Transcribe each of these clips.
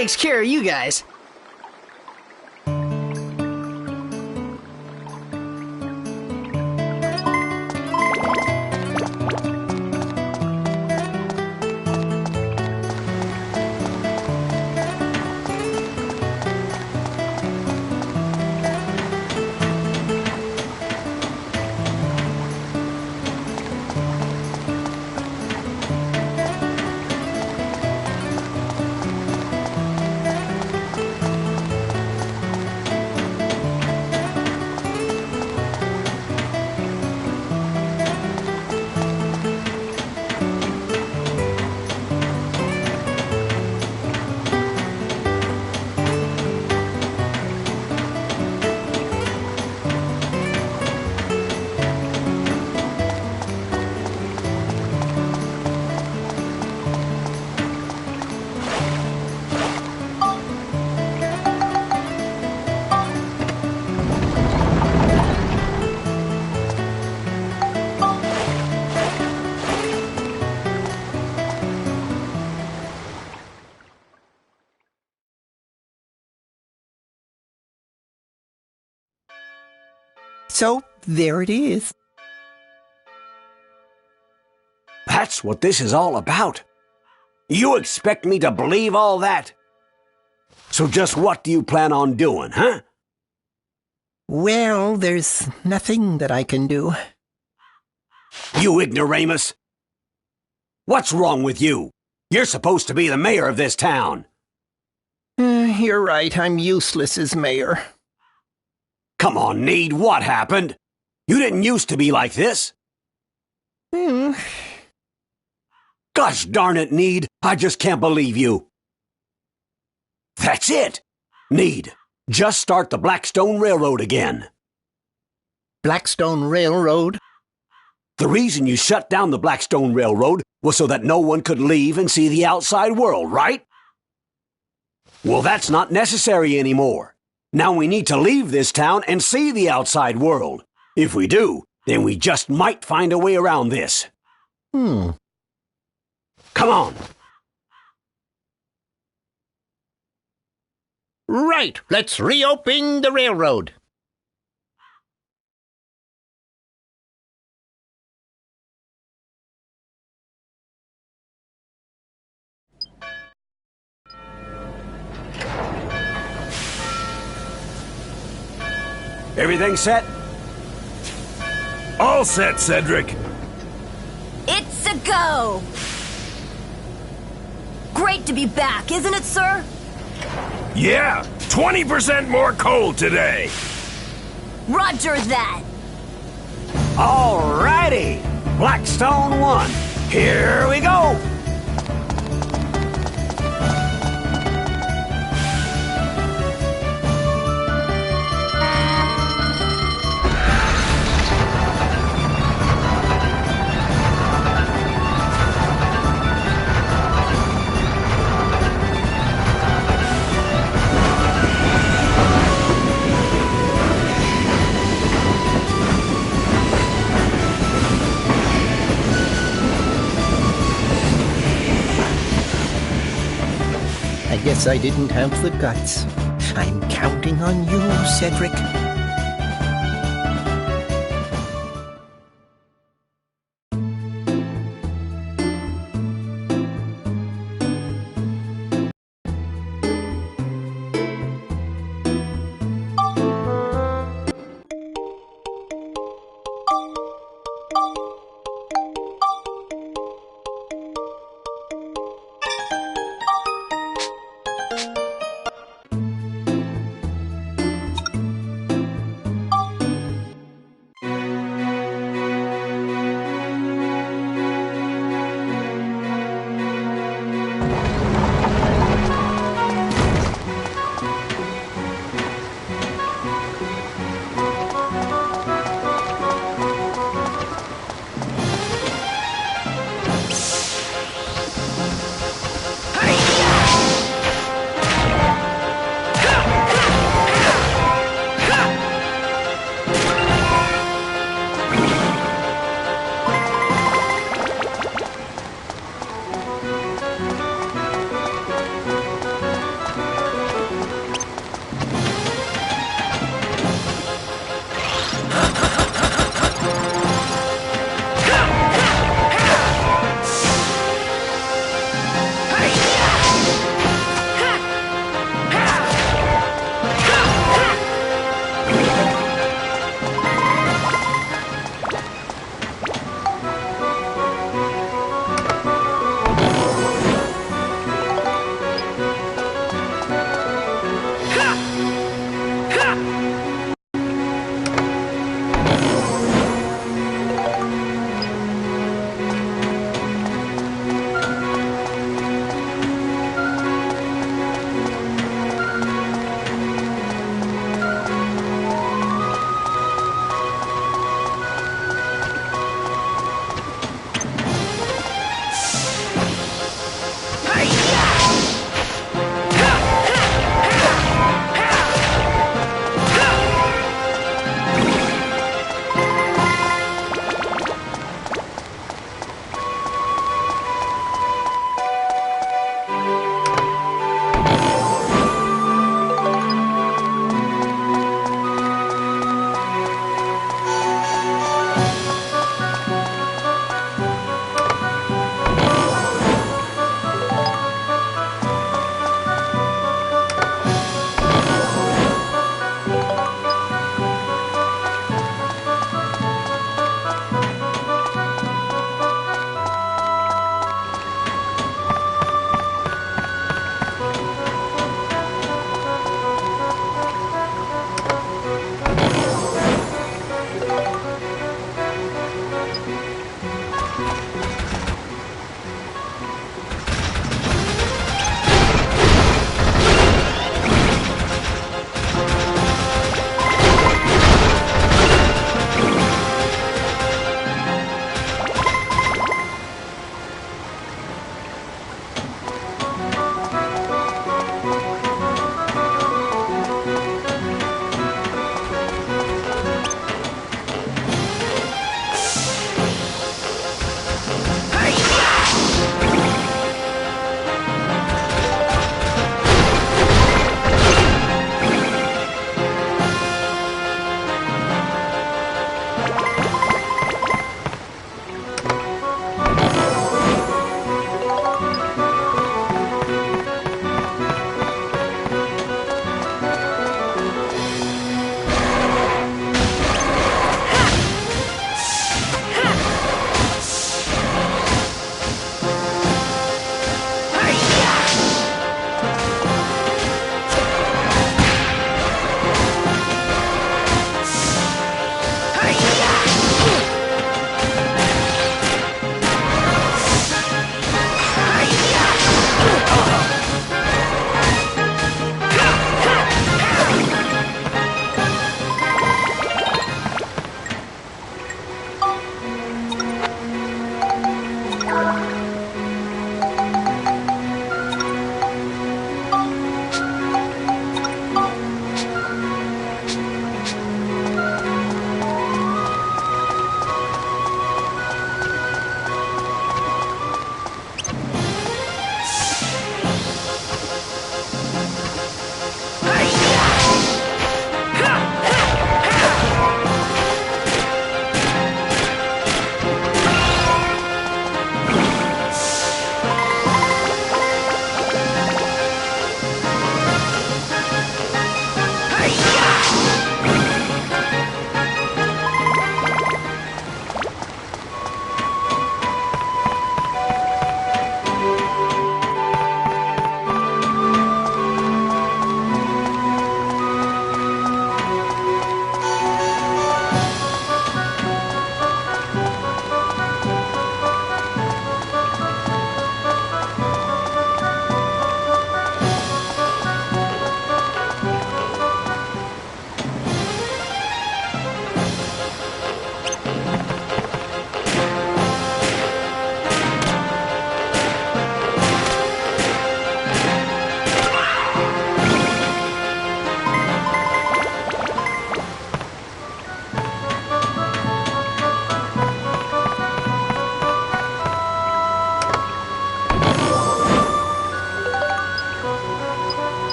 takes care of you guys. So, there it is. That's what this is all about. You expect me to believe all that? So just what do you plan on doing, huh? Well, there's nothing that I can do. You ignoramus! What's wrong with you? You're supposed to be the mayor of this town. You're right, I'm useless as mayor. Come on, Need, what happened? You didn't used to be like this. Gosh darn it, Need, I just can't believe you. That's it! Need, just start the Blackstone Railroad again. Blackstone Railroad? The reason you shut down the Blackstone Railroad was so that no one could leave and see the outside world, right? Well, that's not necessary anymore. Now we need to leave this town and see the outside world. If we do, then we just might find a way around this. Come on. Right, let's reopen the railroad. Everything set? All set, Cedric. It's a go! Great to be back, isn't it, sir? Yeah, 20% more coal today. Roger that! Alrighty! Blackstone 1. Here we go! I guess I didn't have the guts. I'm counting on you, Cedric.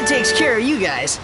takes care of you guys.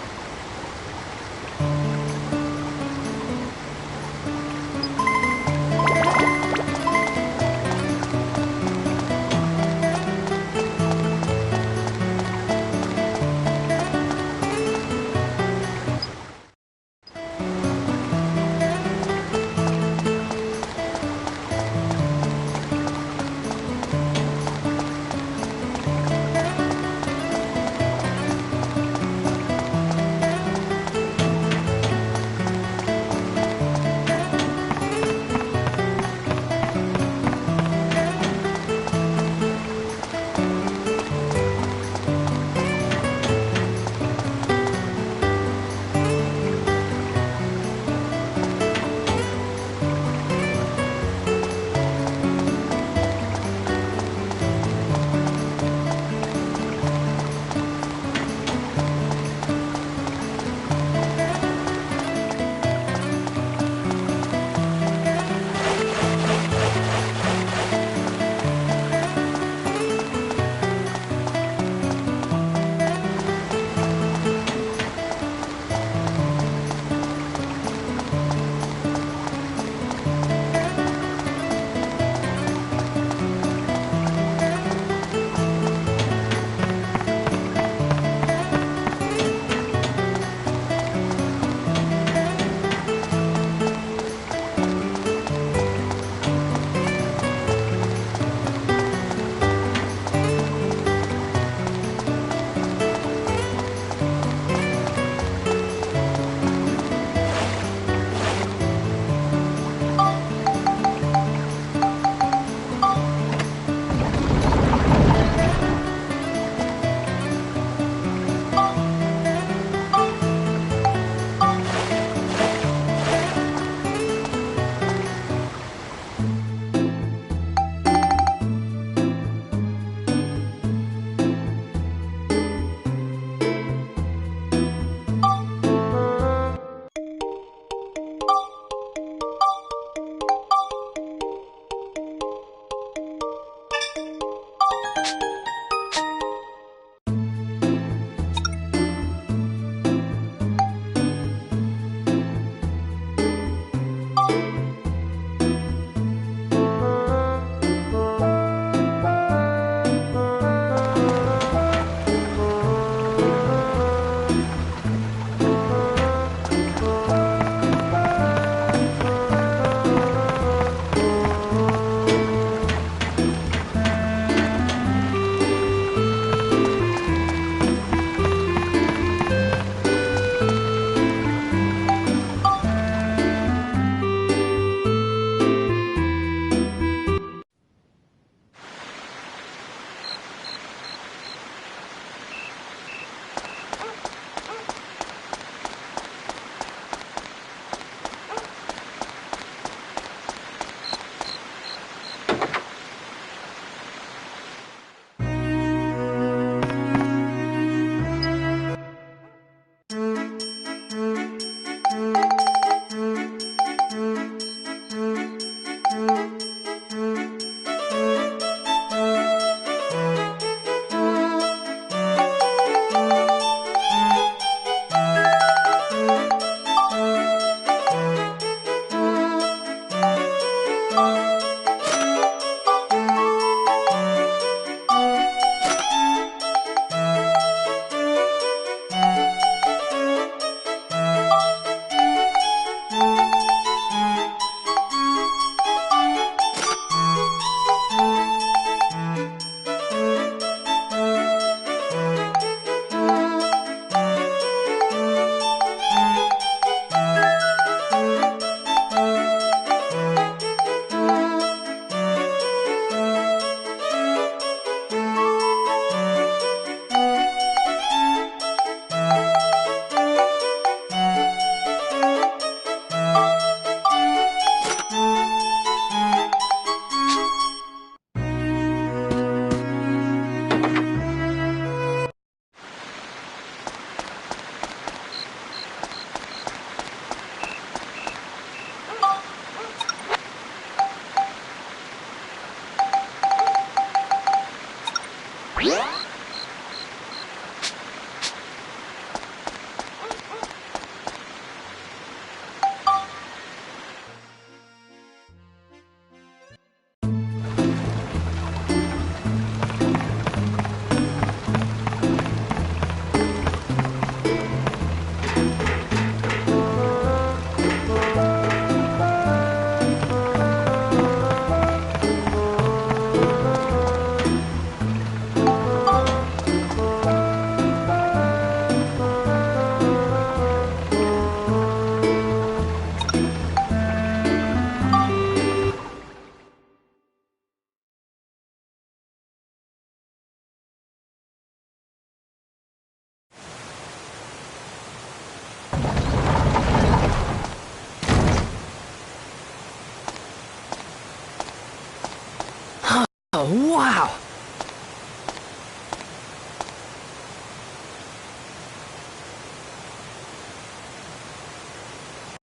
Oh, wow!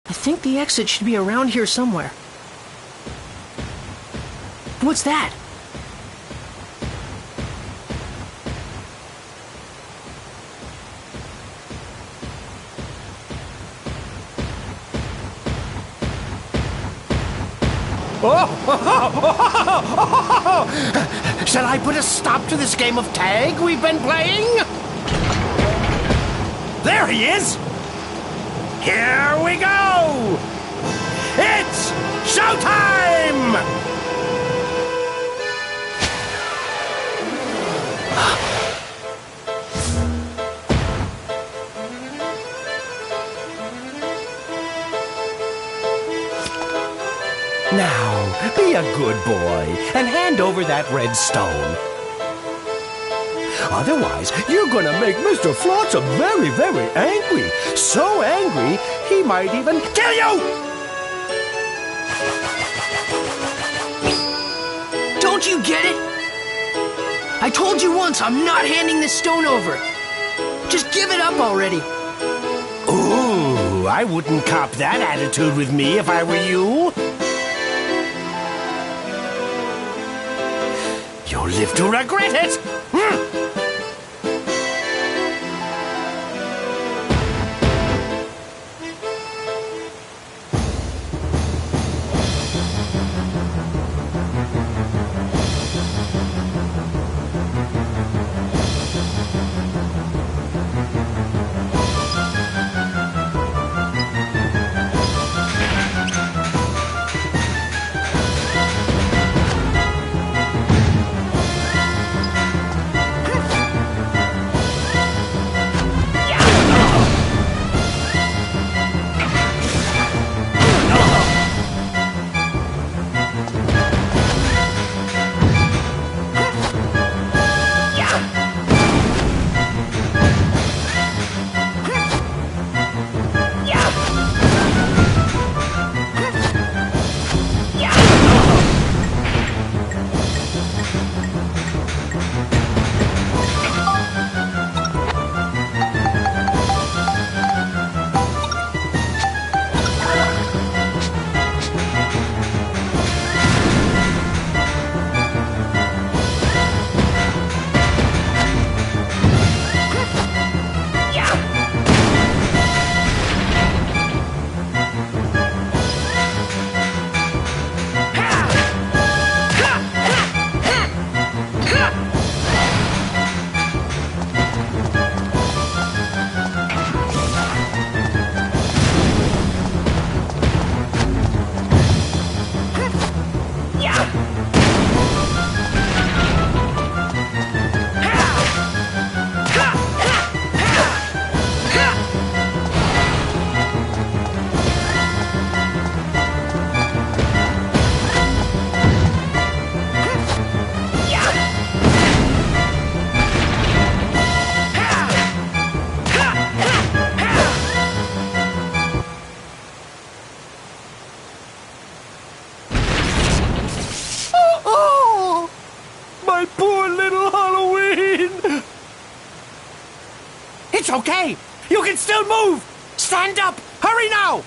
I think the exit should be around here somewhere. What's that? Shall I put a stop to this game of tag we've been playing? There he is! Here we go! It's showtime! Now, be a good boy and hand over that red stone. Otherwise, you're gonna make Mr. Flotsam very, very angry. So angry, he might even kill you! Don't you get it? I told you once I'm not handing this stone over. Just give it up already. Ooh, I wouldn't cop that attitude with me if I were you. You'll live to regret it! It's okay! You can still move! Stand up! Hurry now!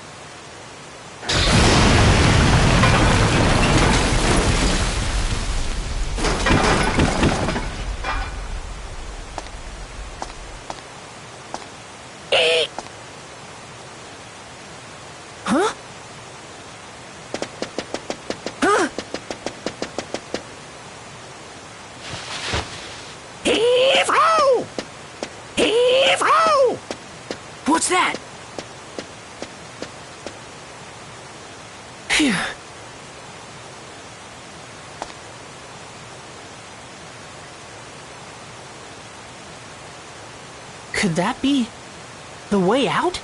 Huh? Huh? Heave-ho! Heave-ho! What's that? Phew. Could that be the way out?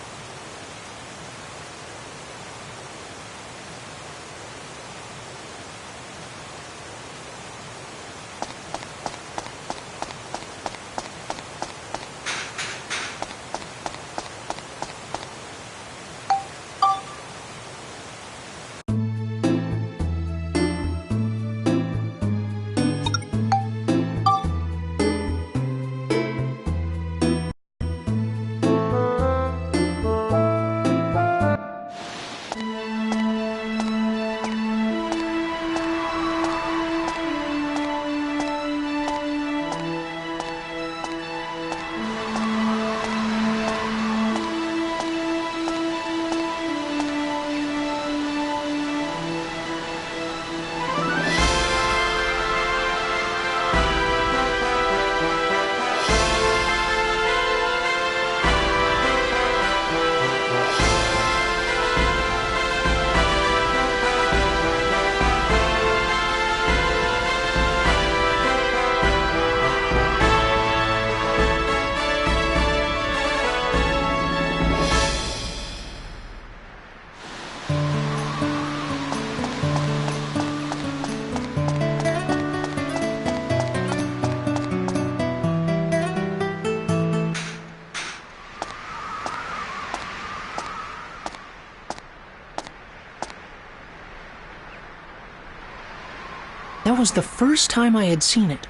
That was the first time I had seen it.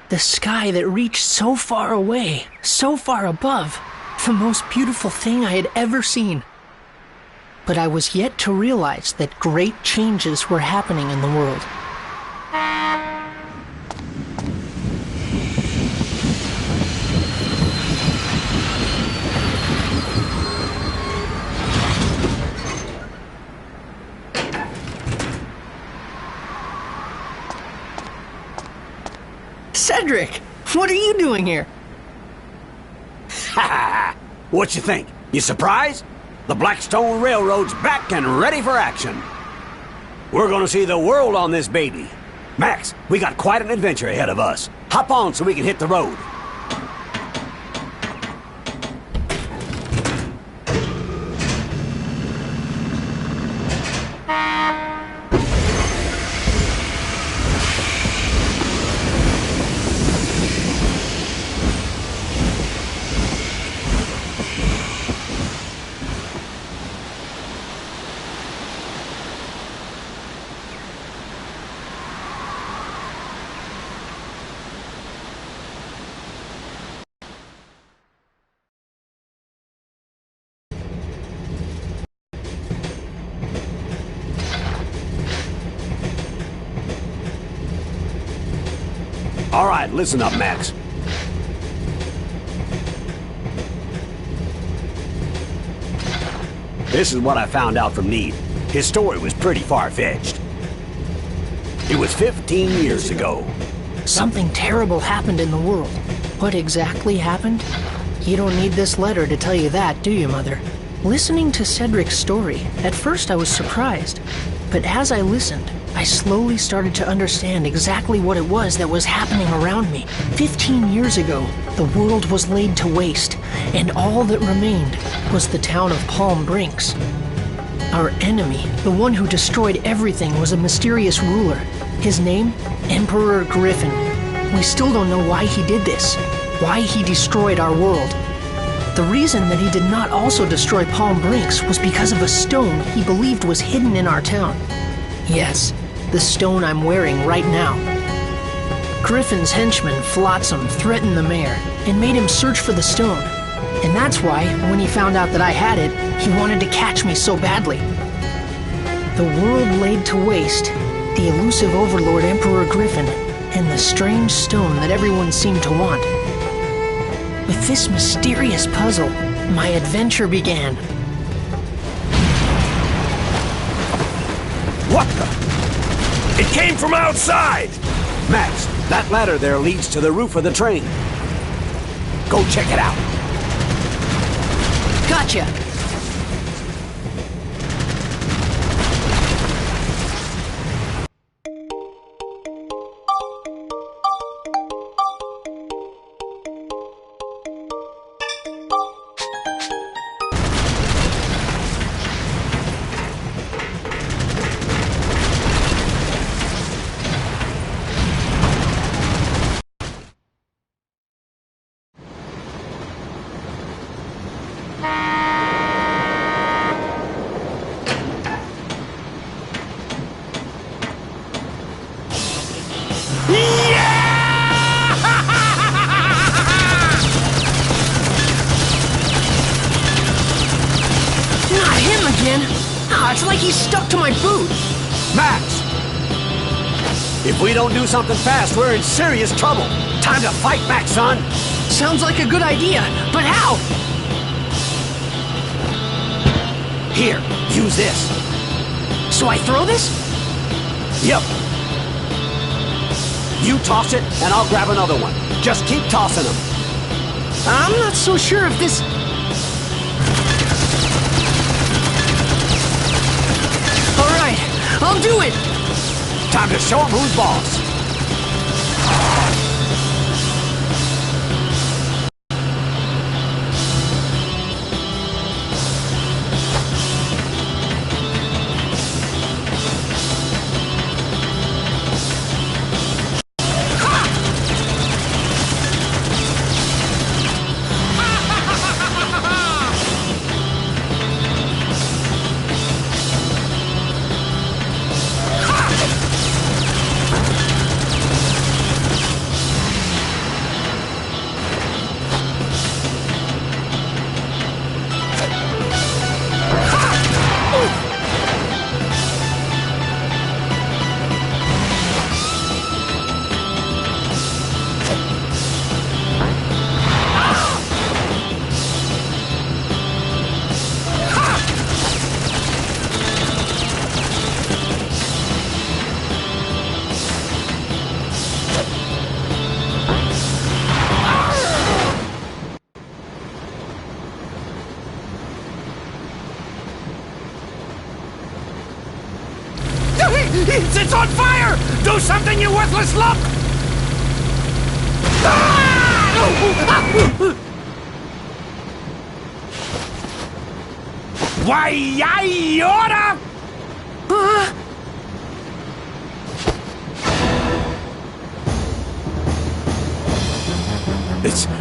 The sky that reached so far away, so far above, the most beautiful thing I had ever seen. But I was yet to realize that great changes were happening in the world. Cedric, what are you doing here? Ha ha! What you think? You surprised? The Blackstone Railroad's back and ready for action. We're gonna see the world on this baby. Max, we got quite an adventure ahead of us. Hop on so we can hit the road. All right, listen up, Max. This is what I found out from Need. His story was pretty far-fetched. It was 15 years ago. Something terrible happened in the world. What exactly happened? You don't need this letter to tell you that, do you, Mother? Listening to Cedric's story, at first I was surprised. But as I listened, I slowly started to understand exactly what it was that was happening around me. 15 years ago, the world was laid to waste, and all that remained was the town of Palm Brinks. Our enemy, the one who destroyed everything, was a mysterious ruler. His name? Emperor Griffin. We still don't know why he did this, why he destroyed our world. The reason that he did not also destroy Palm Brinks was because of a stone he believed was hidden in our town. Yes, the stone I'm wearing right now. Griffin's henchman, Flotsam, threatened the mayor and made him search for the stone. And that's why, when he found out that I had it, he wanted to catch me so badly. The world laid to waste, the elusive overlord Emperor Griffin, and the strange stone that everyone seemed to want. With this mysterious puzzle, my adventure began. What the? It came from outside! Max, that ladder there leads to the roof of the train. Go check it out. Gotcha! It's like he's stuck to my boot. Max! If we don't do something fast, we're in serious trouble. Time to fight back, son. Sounds like a good idea, but how? Here, use this. So I throw this? Yep. You toss it, and I'll grab another one. Just keep tossing them. I'm not so sure if this... I'll do it! Time to show him who's boss. It's on fire! Do something, you worthless lump! Why, I oughta!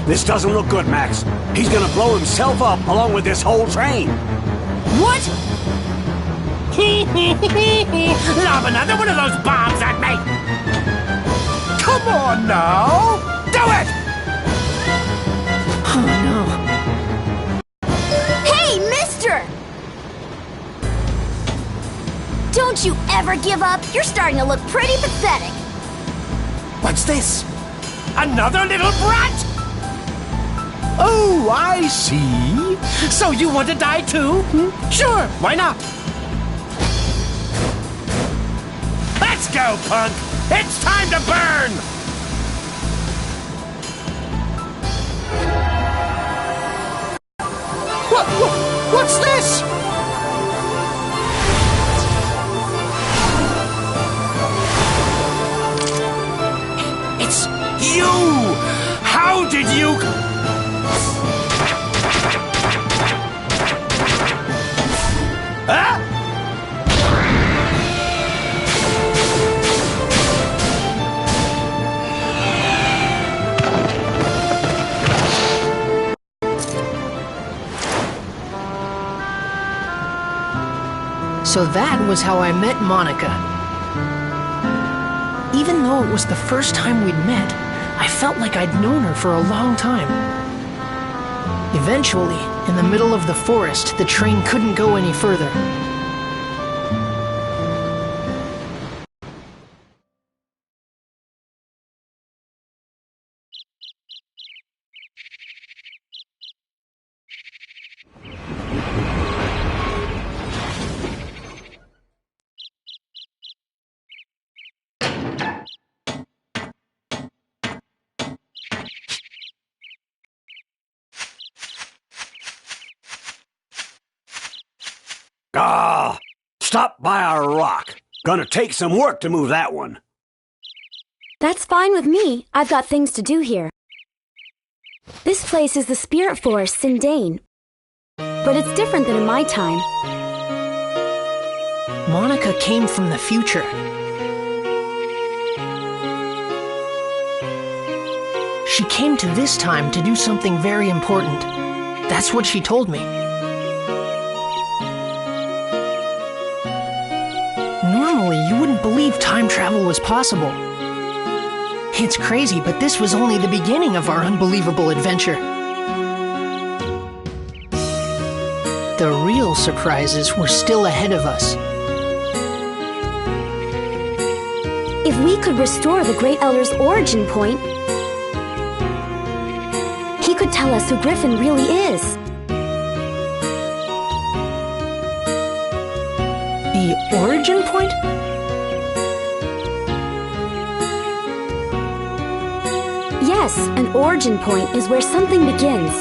This doesn't look good, Max. He's gonna blow himself up along with this whole train. What? Lob another one of those bombs at me! Come on now! Do it! Oh no. Hey, mister! Don't you ever give up? You're starting to look pretty pathetic. What's this? Another little brat? Oh, I see. So you want to die too? Sure, why not? Let's go, punk! It's time to burn! What's this? It's you! How did you... Huh? So that was how I met Monica. Even though it was the first time we'd met, I felt like I'd known her for a long time. Eventually, in the middle of the forest, the train couldn't go any further. Ah, stop by our rock. Gonna take some work to move that one. That's fine with me. I've got things to do here. This place is the spirit forest in Dane. But it's different than in my time. Monica came from the future. She came to this time to do something very important. That's what she told me. Normally, you wouldn't believe time travel was possible. It's crazy, but this was only the beginning of our unbelievable adventure. The real surprises were still ahead of us. If we could restore the Great Elder's origin point, he could tell us who Griffin really is. The origin point? Yes, an origin point is where something begins.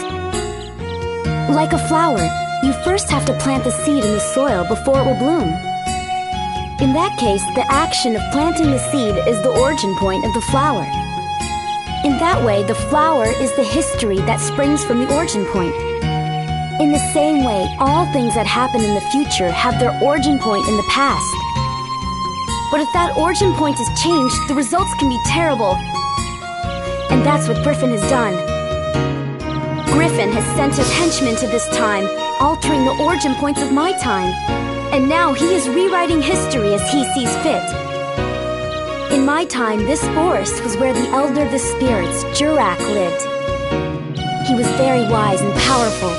Like a flower, you first have to plant the seed in the soil before it will bloom. In that case, the action of planting the seed is the origin point of the flower. In that way, the flower is the history that springs from the origin point. In the same way, all things that happen in the future have their origin point in the past. But if that origin point is changed, the results can be terrible. And that's what Griffin has done. Griffin has sent his henchmen to this time, altering the origin points of my time. And now he is rewriting history as he sees fit. In my time, this forest was where the Elder of the Spirits, Jurak, lived. He was very wise and powerful.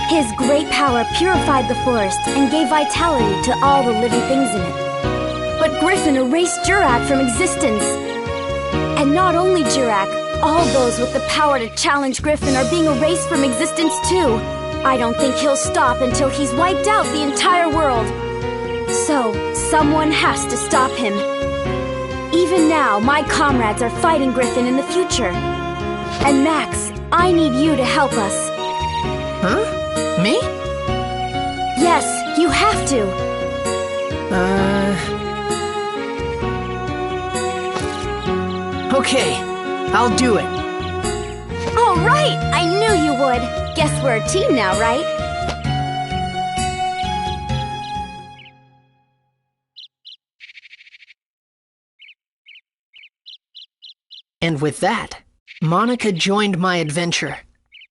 His great power purified the forest and gave vitality to all the living things in it. But Griffin erased Jurak from existence. And not only Jurak, all those with the power to challenge Griffin are being erased from existence too. I don't think he'll stop until he's wiped out the entire world. So, someone has to stop him. Even now, my comrades are fighting Griffin in the future. And Max, I need you to help us. Huh? Me? Yes, you have to. Okay, I'll do it. All right, I knew you would. Guess we're a team now, right? And with that, Monica joined my adventure.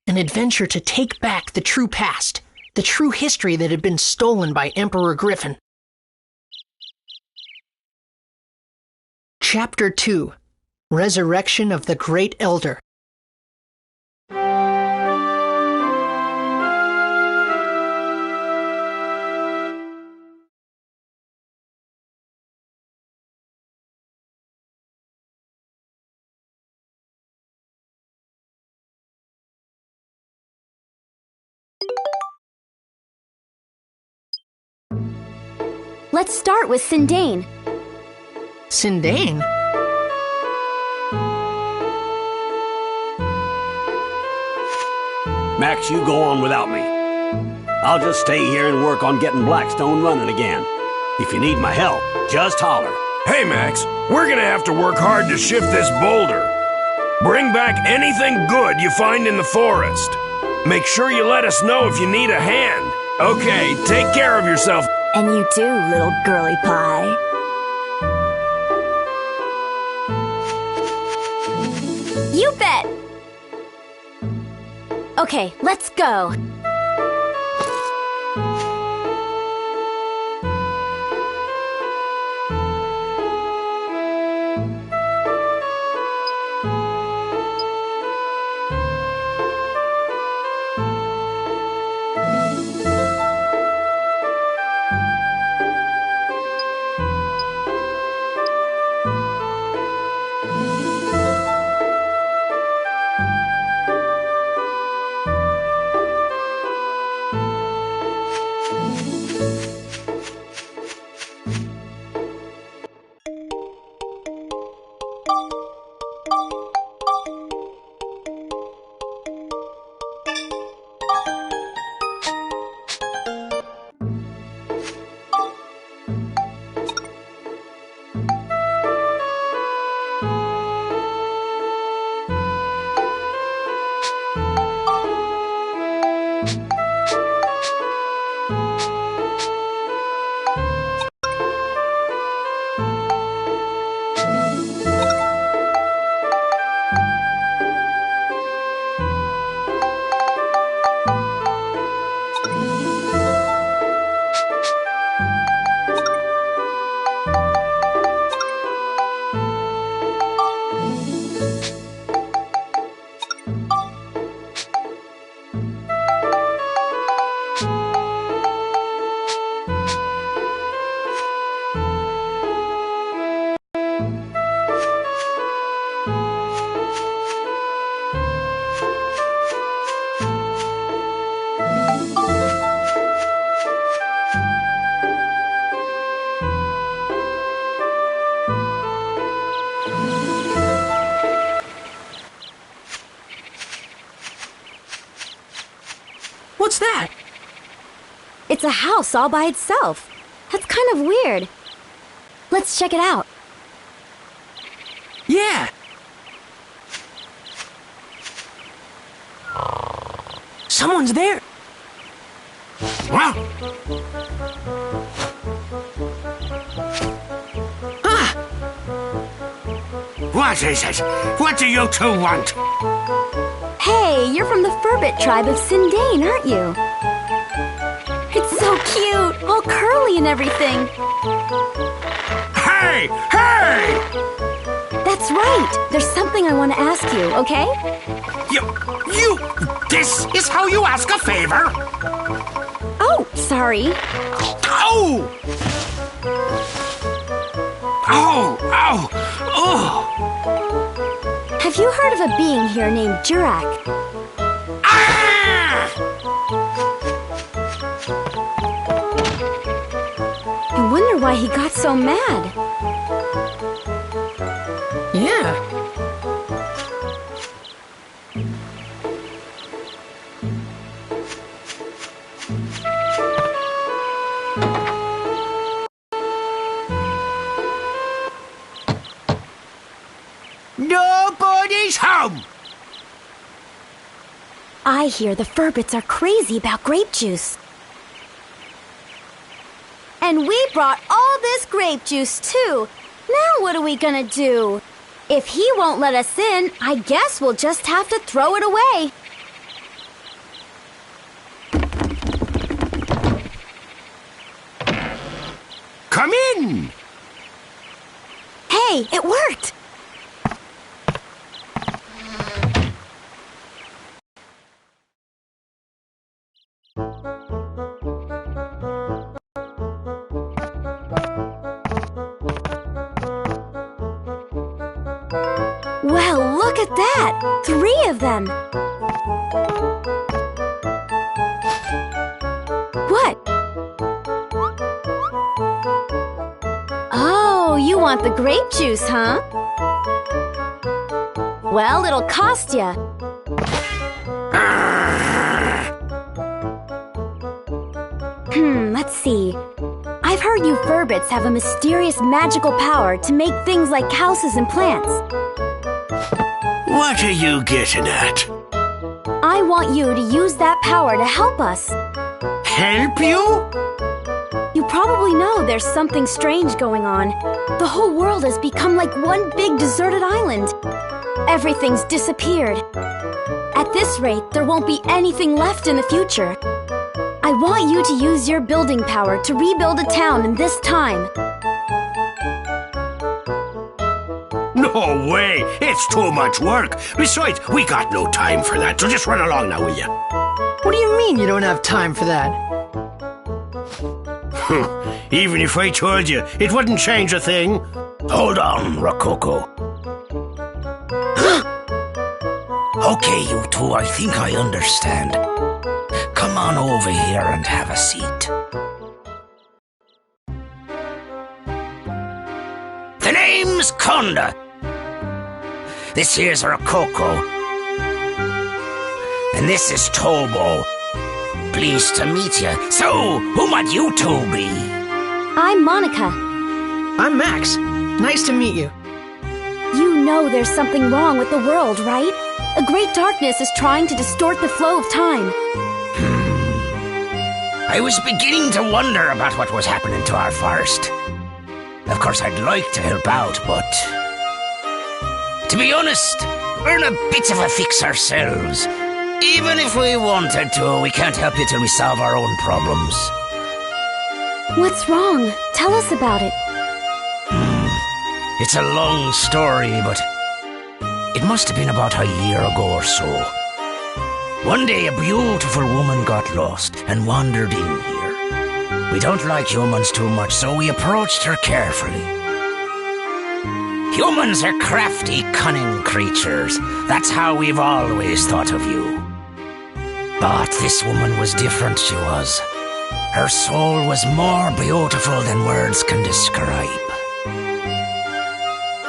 An adventure to take back the true past, the true history that had been stolen by Emperor Griffin. Chapter 2: Resurrection of the Great Elder. Let's start with Sindane. Sindane? Max, you go on without me. I'll just stay here and work on getting Blackstone running again. If you need my help, just holler. Hey, Max, we're gonna have to work hard to shift this boulder. Bring back anything good you find in the forest. Make sure you let us know if you need a hand. Okay, take care of yourself. And you too, little girly pie. You bet! Okay, let's go. What's that? It's a house all by itself. That's kind of weird. Let's check it out. Yeah. Someone's there. Well, Ah! what is it? What do you two want? Hey, you're from the Furbit tribe of Sindane, aren't you? It's so cute, all curly and everything. Hey! Hey! That's right. There's something I want to ask you, okay? This is how you ask a favor? Oh, sorry. Oh! Oh! Oh! Oh! Have you heard of a being here named Jurak? Ah! I wonder why he got so mad. Yeah. Nobody's home! I hear the Furbits are crazy about grape juice. And we brought all this grape juice, too. Now what are we gonna do? If he won't let us in, I guess we'll just have to throw it away. Come in! Hey, it worked! Well, look at that! 3 of them! What? Oh, you want the grape juice, huh? Well, it'll cost ya. Let's see. I've heard you Furbits have a mysterious magical power to make things like houses and plants. What are you getting at? I want you to use that power to help us. Help you? You probably know there's something strange going on. The whole world has become like one big deserted island. Everything's disappeared. At this rate, there won't be anything left in the future. I want you to use your building power to rebuild a town in this time. No way! It's too much work. Besides, we got no time for that, so just run along now, will ya? What do you mean you don't have time for that? Even if I told you, it wouldn't change a thing. Hold on, Rococo. Okay, you two, I think I understand. Come on over here and have a seat. The name's Conda. This here's Rococo. And this is Tobo. Pleased to meet you. So, who might you two be? I'm Monica. I'm Max. Nice to meet you. You know there's something wrong with the world, right? A great darkness is trying to distort the flow of time. I was beginning to wonder about what was happening to our forest. Of course, I'd like to help out, but... to be honest, we're in a bit of a fix ourselves. Even if we wanted to, we can't help you till we solve our own problems. What's wrong? Tell us about it. It's a long story, but... it must have been about a year ago or so. One day, a beautiful woman got lost and wandered in here. We don't like humans too much, so we approached her carefully. Humans are crafty, cunning creatures. That's how we've always thought of you. But this woman was different, she was. Her soul was more beautiful than words can describe.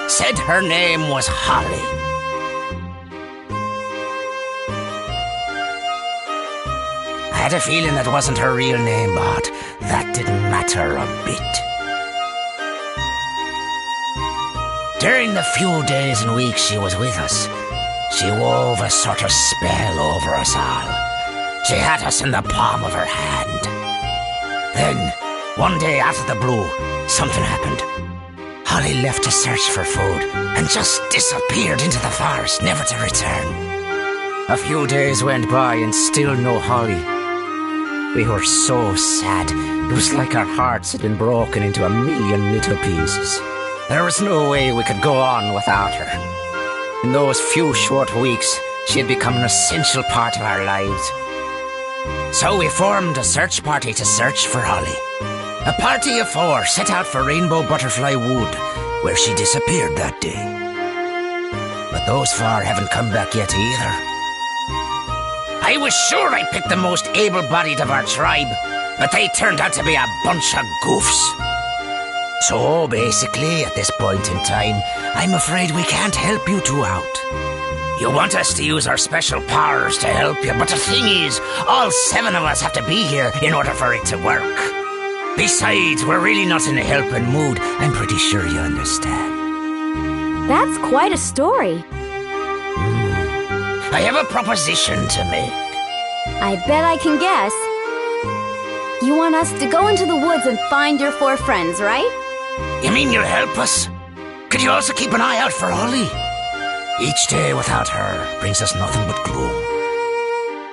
Said her name was Holly. I had a feeling that wasn't her real name, but that didn't matter a bit. During the few days and weeks she was with us, she wove a sort of spell over us all. She had us in the palm of her hand. Then, one day out of the blue, something happened. Holly left to search for food and just disappeared into the forest, never to return. A few days went by and still no Holly. We were so sad. It was like our hearts had been broken into a million little pieces. There was no way we could go on without her. In those few short weeks, she had become an essential part of our lives. So we formed a search party to search for Holly. A party of 4 set out for Rainbow Butterfly Wood, where she disappeared that day. But those 4 haven't come back yet either. I was sure I picked the most able-bodied of our tribe, but they turned out to be a bunch of goofs. So, basically, at this point in time, I'm afraid we can't help you two out. You want us to use our special powers to help you, but the thing is, all 7 of us have to be here in order for it to work. Besides, we're really not in a helping mood. I'm pretty sure you understand. That's quite a story. I have a proposition to make. I bet I can guess. You want us to go into the woods and find your 4 friends, right? You mean you'll help us? Could you also keep an eye out for Holly? Each day without her brings us nothing but gloom.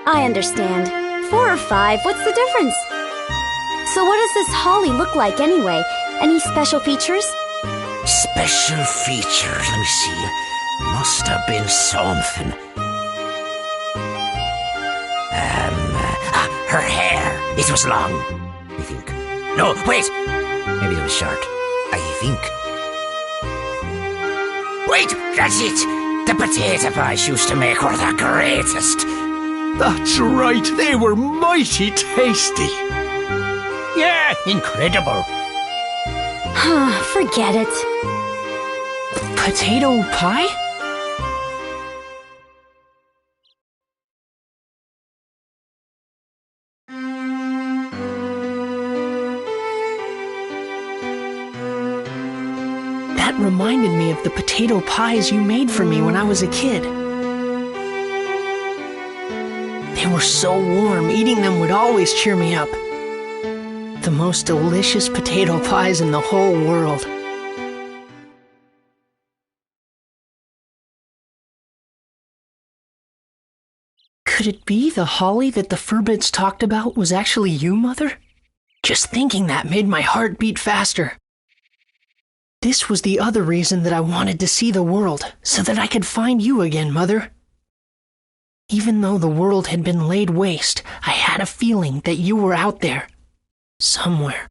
I understand. 4 or 5, what's the difference? So what does this Holly look like anyway? Any special features? Special features, let me see. Must have been something. Her hair. It was long, I think. No, wait. Maybe it was short. I think. Wait, that's it. The potato pies used to make were the greatest. That's right, they were mighty tasty. Yeah, incredible. Forget it. Potato pie? That reminded me of the potato pies you made for me when I was a kid. They were so warm, eating them would always cheer me up. The most delicious potato pies in the whole world. Could it be the Holly that the Furbits talked about was actually you, Mother? Just thinking that made my heart beat faster. This was the other reason that I wanted to see the world, so that I could find you again, Mother. Even though the world had been laid waste, I had a feeling that you were out there. Somewhere.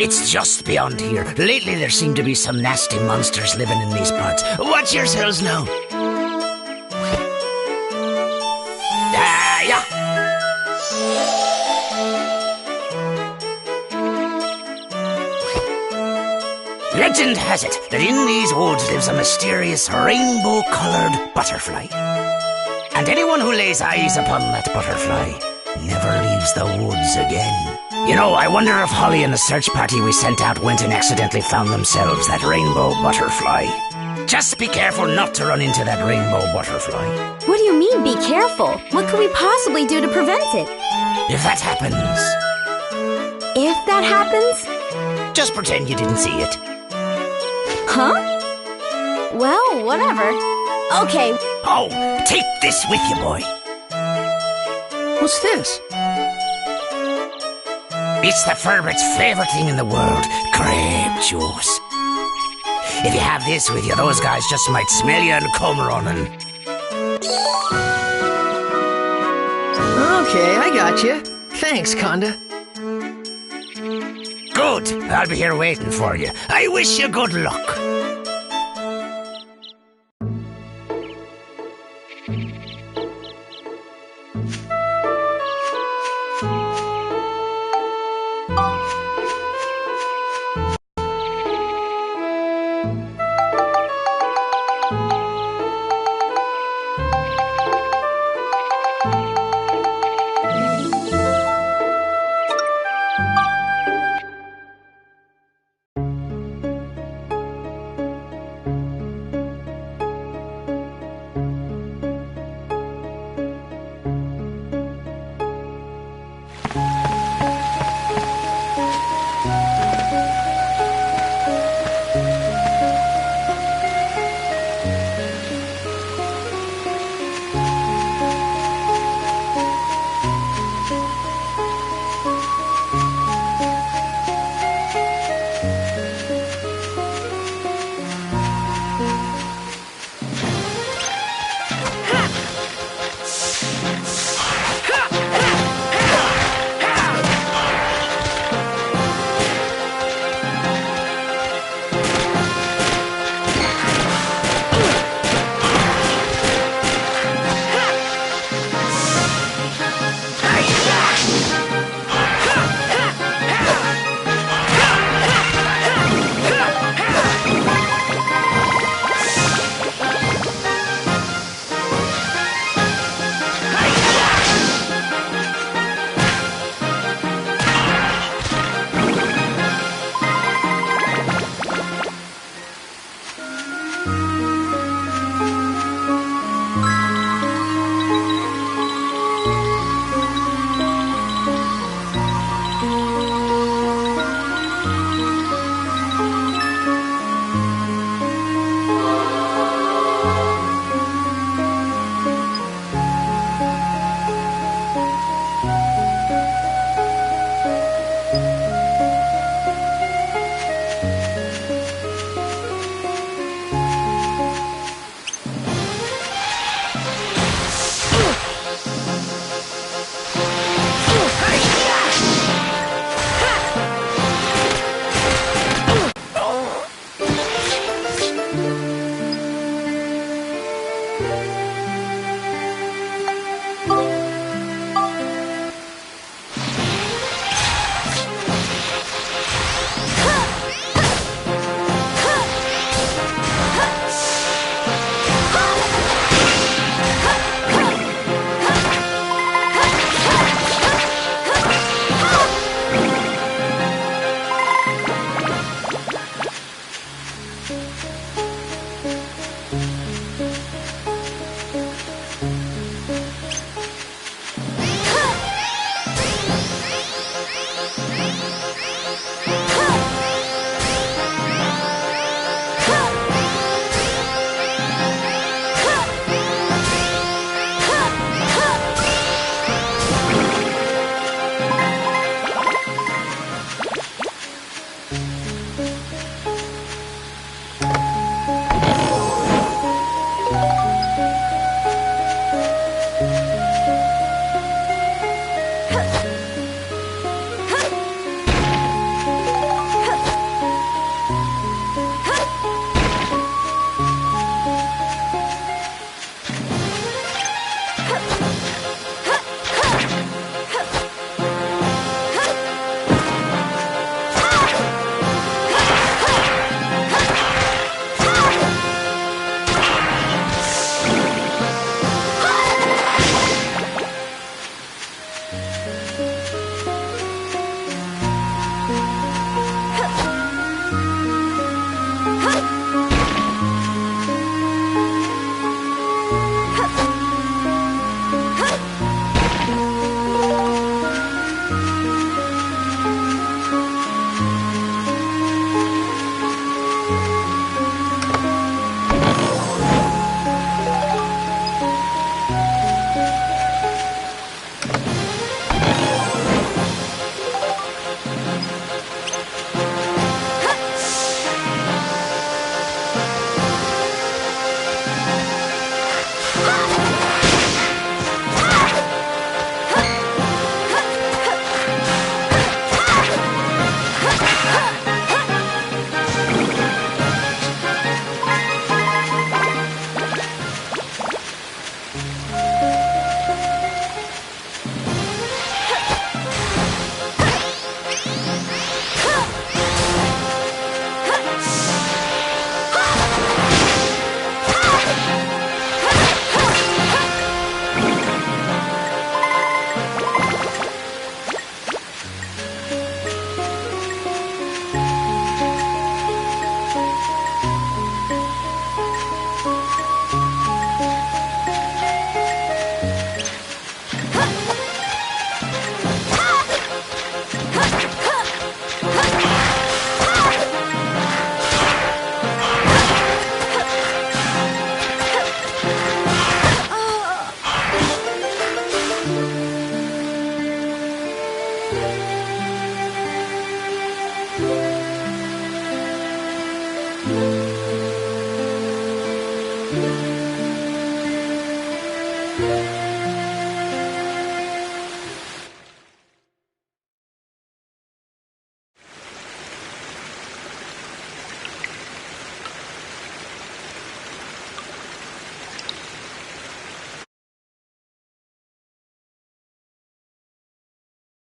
It's just beyond here. Lately there seem to be some nasty monsters living in these parts. Watch yourselves now. Yeah. Legend has it that in these woods lives a mysterious rainbow-colored butterfly. And anyone who lays eyes upon that butterfly never leaves the woods again. You know, I wonder if Holly and the search party we sent out went and accidentally found themselves that rainbow butterfly. Just be careful not to run into that rainbow butterfly. What do you mean, be careful? What could we possibly do to prevent it? If that happens... If that happens? Just pretend you didn't see it. Huh? Well, whatever. Okay. Oh, take this with you, boy. What's this? It's the Furbit's favorite thing in the world, grape juice. If you have this with you, those guys just might smell you and come running. Okay, I got you. Thanks, Conda. Good. I'll be here waiting for you. I wish you good luck.